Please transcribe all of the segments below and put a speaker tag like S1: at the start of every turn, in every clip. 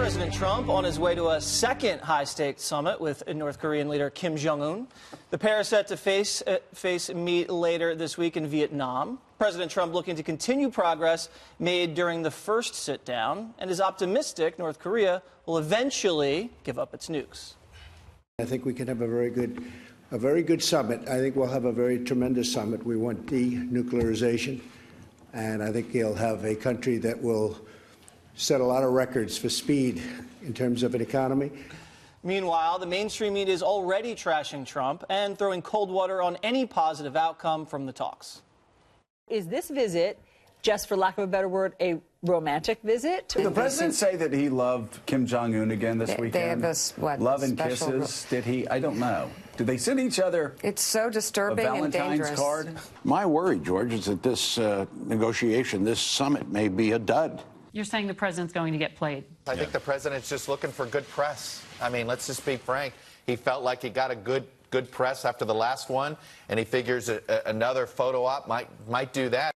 S1: President Trump on his way to a second high-stakes summit with North Korean leader Kim Jong Un. The pair are set to meet later this week in Vietnam. President Trump looking to continue progress made during the first sit-down and is optimistic North Korea will eventually give up its nukes.
S2: I think we can have a very good summit. I think we'll have a very tremendous summit. We want denuclearization, and I think he'll have a country that will set a lot of records for speed in terms of an economy.
S1: Meanwhile, the mainstream media is already trashing Trump and throwing cold water on any positive outcome from the talks.
S3: Is this visit, just for lack of a better word, a romantic visit?
S4: Did the president say that he loved Kim Jong Un again this weekend?
S5: They have this, what,
S4: love and kisses? Did he? I don't know. Did they send each other?
S5: It's so disturbing and dangerous.
S4: A Valentine's card?
S6: My worry, George, is that this negotiation, this summit, may be a dud.
S7: You're saying the president's going to get played?
S8: I think the president's just looking for good press. I mean, let's just be frank. He felt like he got a good press after the last one, and he figures another photo op might do that.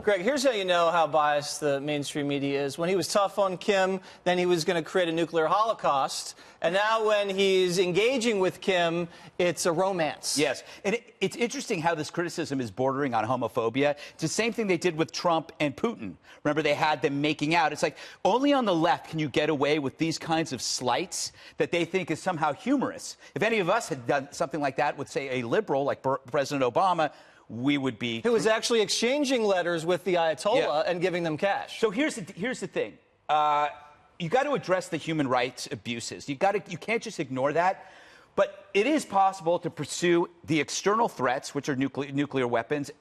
S1: Greg, here's how you know how biased the mainstream media is. When he was tough on Kim, then he was going to create a nuclear holocaust. And now when he's engaging with Kim, it's a romance.
S9: Yes. And it's interesting how this criticism is bordering on homophobia. It's the same thing they did with Trump and Putin. Remember, they had them making out. It's like only on the left can you get away with these kinds of slights that they think is somehow humorous. If any of us had done something like that with, say, a liberal like President Obama, we would be...
S1: Who was actually exchanging letters with the Ayatollah and giving them cash.
S9: So here's the thing. You got to address the human rights abuses. You can't just ignore that. But it is possible to pursue the external threats, which are nuclear weapons,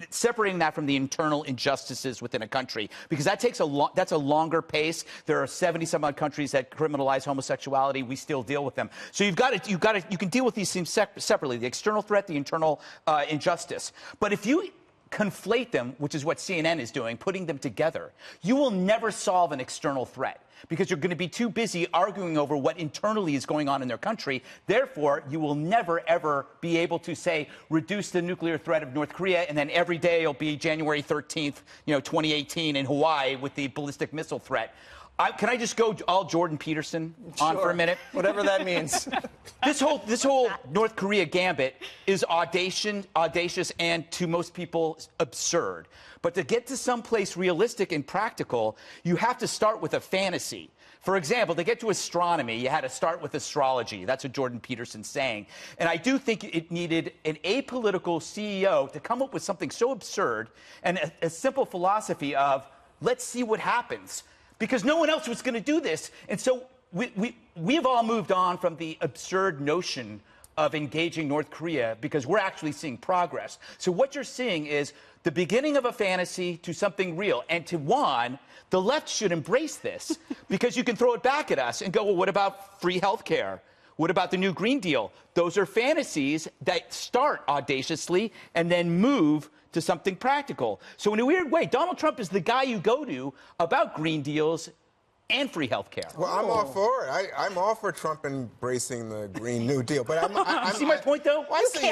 S9: separating that from the internal injustices within a country, because that takes that's a longer pace. There are 70-some-odd countries that criminalize homosexuality. We still deal with them. So you can deal with these things separately: the external threat, the internal injustice. But if you conflate them, which is what CNN is doing, putting them together, you will never solve an external threat, because you're going to be too busy arguing over what internally is going on in their country. Therefore, you will never, ever be able to, say, reduce the nuclear threat of North Korea, and then every day it'll be January 13th, 2018 in Hawaii with the ballistic missile threat. Can I just go all Jordan Peterson on for a minute?
S1: Whatever that means.
S9: This whole North Korea gambit is audacious and, to most people, absurd. But to get to someplace realistic and practical, you have to start with a fantasy. For example, to get to astronomy, you had to start with astrology. That's what Jordan Peterson's saying. And I do think it needed an apolitical CEO to come up with something so absurd and a simple philosophy of, let's see what happens. Because no one else was going to do this. And so we've all moved on from the absurd notion of engaging North Korea, because we're actually seeing progress. So what you're seeing is the beginning of a fantasy to something real. And to Juan, the left should embrace this, because you can throw it back at us and go, well, what about free health care? What about the new Green Deal? Those are fantasies that start audaciously and then move to something practical. So in a weird way, Donald Trump is the guy you go to about Green Deals and free health care.
S10: Well, I'm all for it. I'm all for Trump embracing the Green New Deal. But
S9: you see my point, though?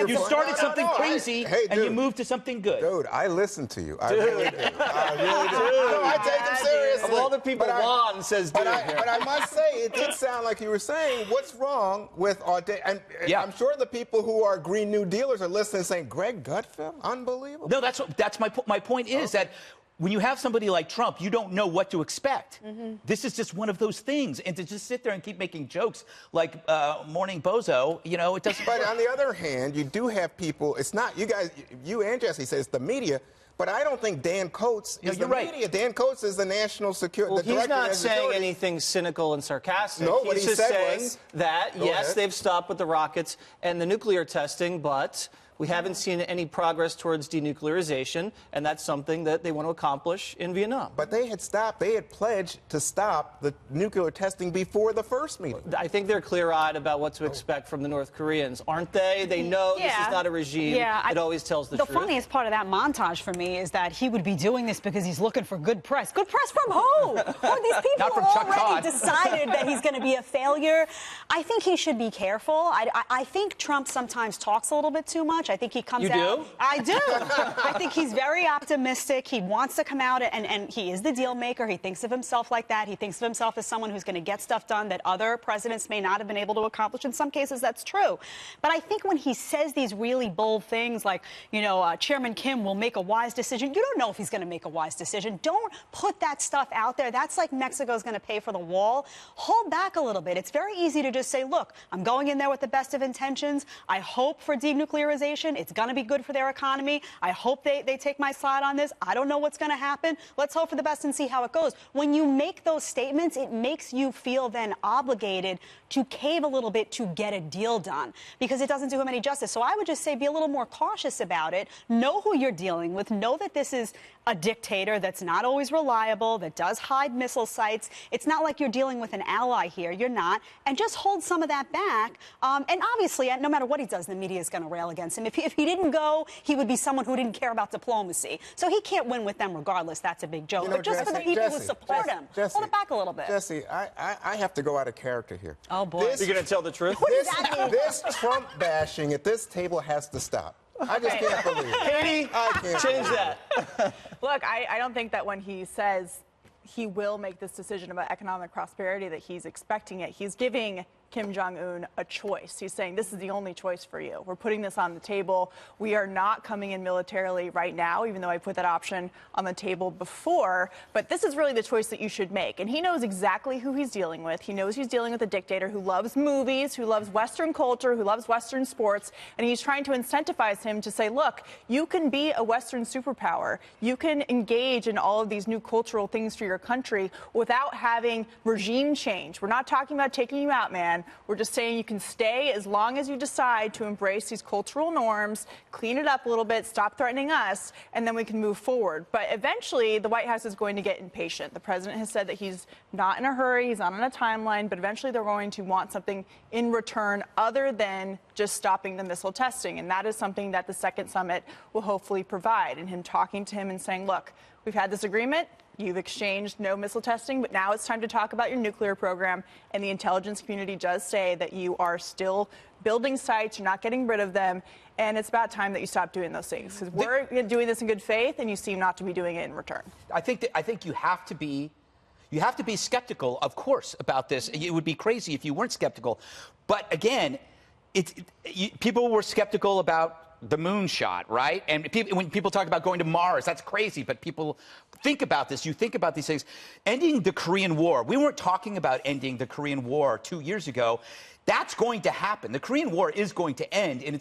S9: You started something crazy, and you moved to something good.
S10: Dude, I listen to you. I really do. I really do. No, I take him seriously.
S1: Of all the people, Juan says, dude.
S10: But I must say, it did sound like you were saying, what's wrong with audacity? I'm sure the people who are Green New Dealers are listening and saying, Greg Gutfeld? Unbelievable.
S9: No, that's my point is that when you have somebody like Trump, you don't know what to expect. This is just one of those things. And to just sit there and keep making jokes like Morning Bozo, it doesn't
S10: But
S9: work.
S10: on the other hand, you do have people, it's not, you guys, you and Jesse say it's the media, but I don't think Dan Coates is the media. Dan Coates is the national security.
S1: Well, he's not saying anything cynical and sarcastic.
S10: No, what
S1: he's
S10: he
S1: just
S10: said
S1: saying
S10: was,
S1: that, yes, they've stopped with the rockets and the nuclear testing, but we haven't seen any progress towards denuclearization, and that's something that they want to accomplish in Vietnam.
S10: But they had pledged to stop the nuclear testing before the first meeting.
S1: I think they're clear-eyed about what to expect from the North Koreans, aren't they? They know this is not a regime that always tells the truth.
S3: The funniest part of that montage for me is that he would be doing this because he's looking for good press. Good press from who? Who are these people
S9: Not from Chuck Todd. God.
S11: decided that he's going to be a failure. I think he should be careful. I think Trump sometimes talks a little bit too much. I think he comes out.
S1: You do?
S11: I do. I think he's very optimistic. He wants to come out, and he is the deal maker. He thinks of himself like that. He thinks of himself as someone who's going to get stuff done that other presidents may not have been able to accomplish. In some cases, that's true. But I think when he says these really bold things like, Chairman Kim will make a wise decision, you don't know if he's going to make a wise decision. Don't put that stuff out there. That's like Mexico's going to pay for the wall. Hold back a little bit. It's very easy to just say, look, I'm going in there with the best of intentions. I hope for denuclearization. It's going to be good for their economy. I hope they take my side on this. I don't know what's going to happen. Let's hope for the best and see how it goes. When you make those statements, it makes you feel then obligated to cave a little bit to get a deal done, because it doesn't do him any justice. So I would just say be a little more cautious about it. Know who you're dealing with. Know that this is a dictator that's not always reliable, that does hide missile sites. It's not like you're dealing with an ally here. You're not. And just hold some of that back. And obviously, no matter what he does, the media is going to rail against him. If he didn't go, he would be someone who didn't care about diplomacy. So he can't win with them regardless. That's a big joke. But just for the people who support him, hold it back a little bit.
S10: Jesse, I have to go out of character here.
S11: Oh, boy.
S1: You're going to tell the truth?
S10: This Trump bashing at this table has to stop. I just can't believe it.
S1: Katie, change that.
S12: Look, I don't think that when he says he will make this decision about economic prosperity that he's expecting it. He's giving Kim Jong Un a choice. He's saying this is the only choice for you. We're putting this on the table. We are not coming in militarily right now, even though I put that option on the table before. But this is really the choice that you should make. And he knows exactly who he's dealing with. He knows he's dealing with a dictator who loves movies, who loves Western culture, who loves Western sports. And he's trying to incentivize him to say, look, you can be a Western superpower. You can engage in all of these new cultural things for your country without having regime change. We're not talking about taking you out, man. We're just saying you can stay as long as you decide to embrace these cultural norms, clean it up a little bit, stop threatening us, and then we can move forward. But eventually, the White House is going to get impatient. The president has said that he's not in a hurry, he's not on a timeline, but eventually they're going to want something in return other than just stopping the missile testing. And that is something that the second summit will hopefully provide. And him talking to him and saying, look, we've had this agreement. You've exchanged no missile testing, but now it's time to talk about your nuclear program. And the intelligence community does say that you are still building sites, you're not getting rid of them, and it's about time that you stop doing those things. Because we're doing this in good faith, and you seem not to be doing it in return.
S9: I think you have to be skeptical, of course, about this. It would be crazy if you weren't skeptical. But again, people were skeptical about the moonshot, right? And when people talk about going to Mars, that's crazy. But people think about this. You think about these things. Ending the Korean War. We weren't talking about ending the Korean War 2 years ago. That's going to happen. The Korean War is going to end, and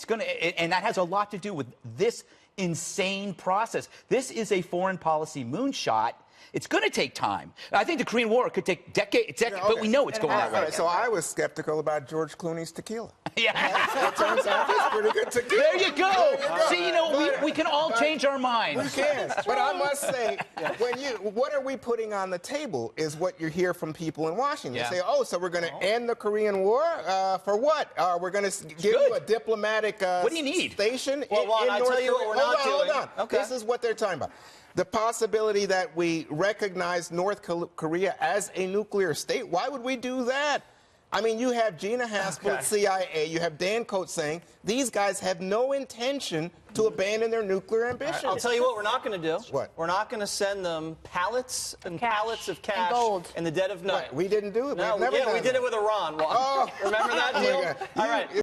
S9: and that has a lot to do with this insane process. This is a foreign policy moonshot. It's going to take time. I think the Korean War could take decades, but we know it's going that way.
S10: So I was skeptical about George Clooney's tequila.
S9: Yeah.
S10: It turns out it's pretty good tequila.
S9: There you go. See, we can all change our minds.
S10: We can. But I must say, what are we putting on the table is what you hear from people in Washington. They say, oh, so we're going to end the Korean War? For what? We're going to give you a diplomatic
S9: what do you need?
S10: station
S1: well,
S10: in North Korea?
S1: I'll tell you what we're not doing.
S10: Hold on. Okay. This is what they're talking about. The possibility that we recognize North Korea as a nuclear state. Why would we do that? I mean, you have Gina Haspel at CIA, you have Dan Coates saying these guys have no intention to abandon their nuclear ambitions.
S1: I'll tell you what we're not going to do.
S10: What?
S1: We're not going to send them pallets and pallets of cash
S12: and gold
S1: in the dead of night.
S10: Right. We didn't do it.
S1: No, we did it with Iran. Remember that deal?
S10: All right.